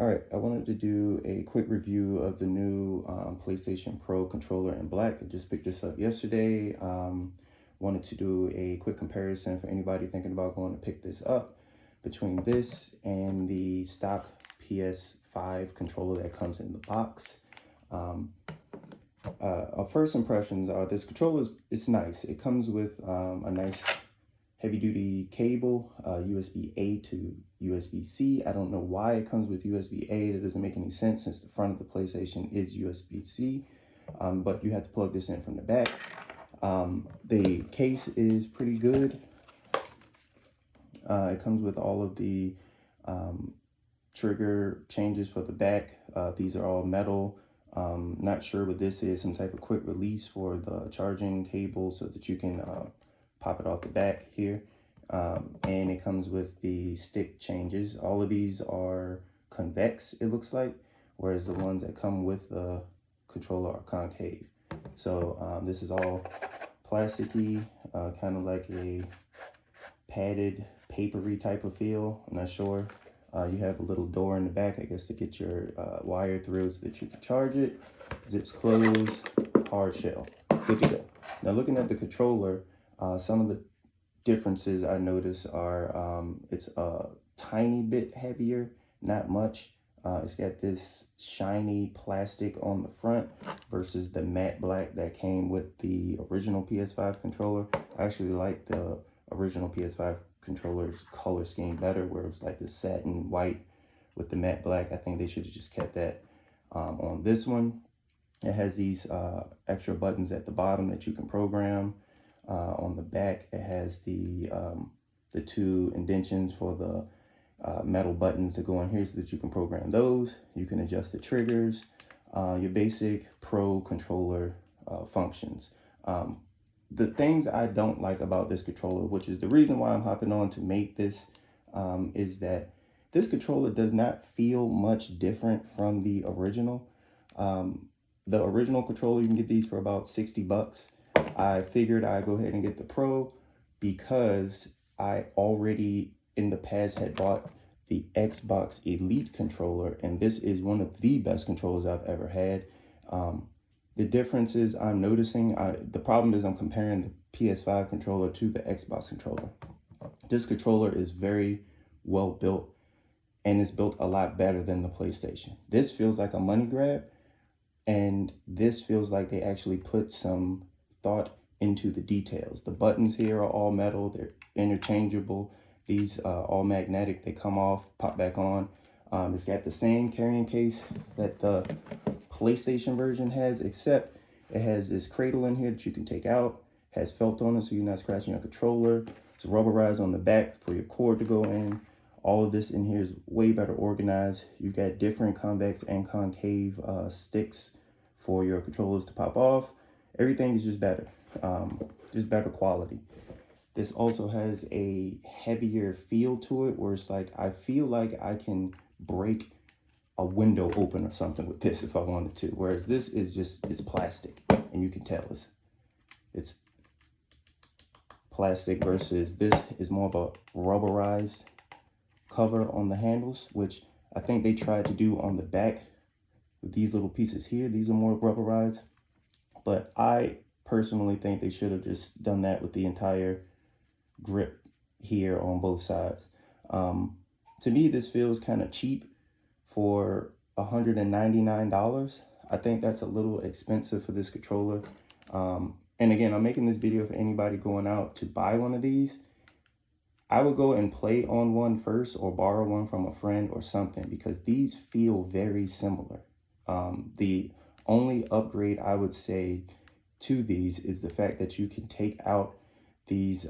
All right, I wanted to do a quick review of the new PlayStation Pro controller in black. I just picked this up yesterday. Wanted to do a quick comparison for anybody thinking about going to pick this up between this and the stock PS5 controller that comes in the box. Our first impressions are this controller it's nice. It comes with a nice heavy duty cable, USB-A to USB-C. I don't know why it comes with USB-A. That doesn't make any sense since the front of the PlayStation is USB-C, but you have to plug this in from the back. The case is pretty good. It comes with all of the trigger changes for the back. These are all metal. Not sure what this is, some type of quick release for the charging cable so that you can pop it off the back here. And it comes with the stick changes. All of these are convex, it looks like, whereas the ones that come with the controller are concave. So this is all plasticky, kind of like a padded, papery type of feel. I'm not sure. You have a little door in the back, I guess, to get your wire through so that you can charge it. Zips closed, hard shell, good to go. Now looking at the controller, some of the differences I notice are it's a tiny bit heavier, not much. It's got this shiny plastic on the front versus the matte black that came with the original PS5 controller. I actually like the original PS5 controller's color scheme better, where it was like the satin white with the matte black. I think they should have just kept that on this one. It has these extra buttons at the bottom that you can program. On the back, it has the two indentions for the metal buttons that go in here so that you can program those. You can adjust the triggers, your basic Pro controller functions. The things I don't like about this controller, which is the reason why I'm hopping on to make this, is that this controller does not feel much different from the original. The original controller, you can get these for about 60 bucks. I figured I'd go ahead and get the Pro because I already in the past had bought the Xbox Elite controller, and this is one of the best controllers I've ever had. The differences I'm noticing, the problem is I'm comparing the PS5 controller to the Xbox controller. This controller is very well built, and it's built a lot better than the PlayStation. This feels like a money grab, and this feels like they actually put some thought into the details. The buttons here are all metal, they're interchangeable. These all magnetic, they come off, pop back on. It's got the same carrying case that the PlayStation version has, except it has this cradle in here that you can take out, has felt on it so you're not scratching your controller. It's rubberized on the back for your cord to go in. All of this in here is way better organized. You've got different convex and concave sticks for your controllers to pop off. Everything is just better quality. This also has a heavier feel to it, where it's like, I feel like I can break a window open or something with this if I wanted to. Whereas this is just, it's plastic, and you can tell it's plastic, versus this is more of a rubberized cover on the handles, which I think they tried to do on the back with these little pieces here. These are more rubberized, but I personally think they should have just done that with the entire grip here on both sides. To me, this feels kind of cheap for $199. I think that's a little expensive for this controller. And again, I'm making this video for anybody going out to buy one of these. I would go and play on one first, or borrow one from a friend or something, because these feel very similar. The only upgrade I would say to these is the fact that you can take out these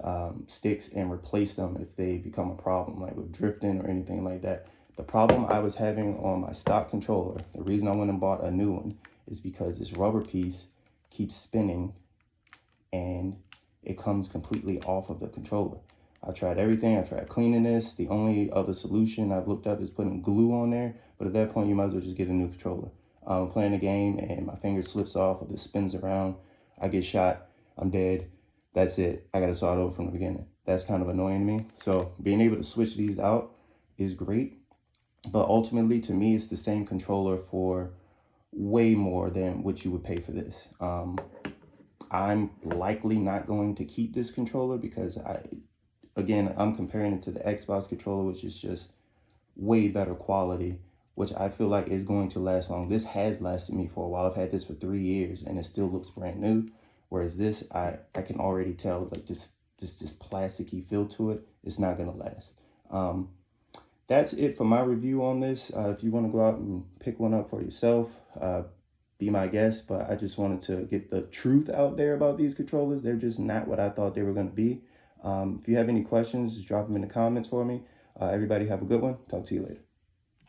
sticks and replace them if they become a problem, like with drifting or anything like that. The problem I was having on my stock controller, the reason I went and bought a new one, is because this rubber piece keeps spinning and it comes completely off of the controller. I've tried everything. I tried cleaning this. The only other solution I've looked up is putting glue on there, but at that point you might as well just get a new controller. I'm playing a game and my finger slips off, or this spins around, I get shot, I'm dead. That's it. I got to start over from the beginning. That's kind of annoying to me. So being able to switch these out is great. But ultimately, to me, it's the same controller for way more than what you would pay for this. I'm likely not going to keep this controller because I'm comparing it to the Xbox controller, which is just way better quality, which I feel like is going to last long. This has lasted me for a while. I've had this for 3 years and it still looks brand new. Whereas this, I can already tell like just this plasticky feel to it. It's not gonna last. That's it for my review on this. If you want to go out and pick one up for yourself, be my guest. But I just wanted to get the truth out there about these controllers. They're just not what I thought they were going to be. If you have any questions, just drop them in the comments for me. Everybody have a good one. Talk to you later.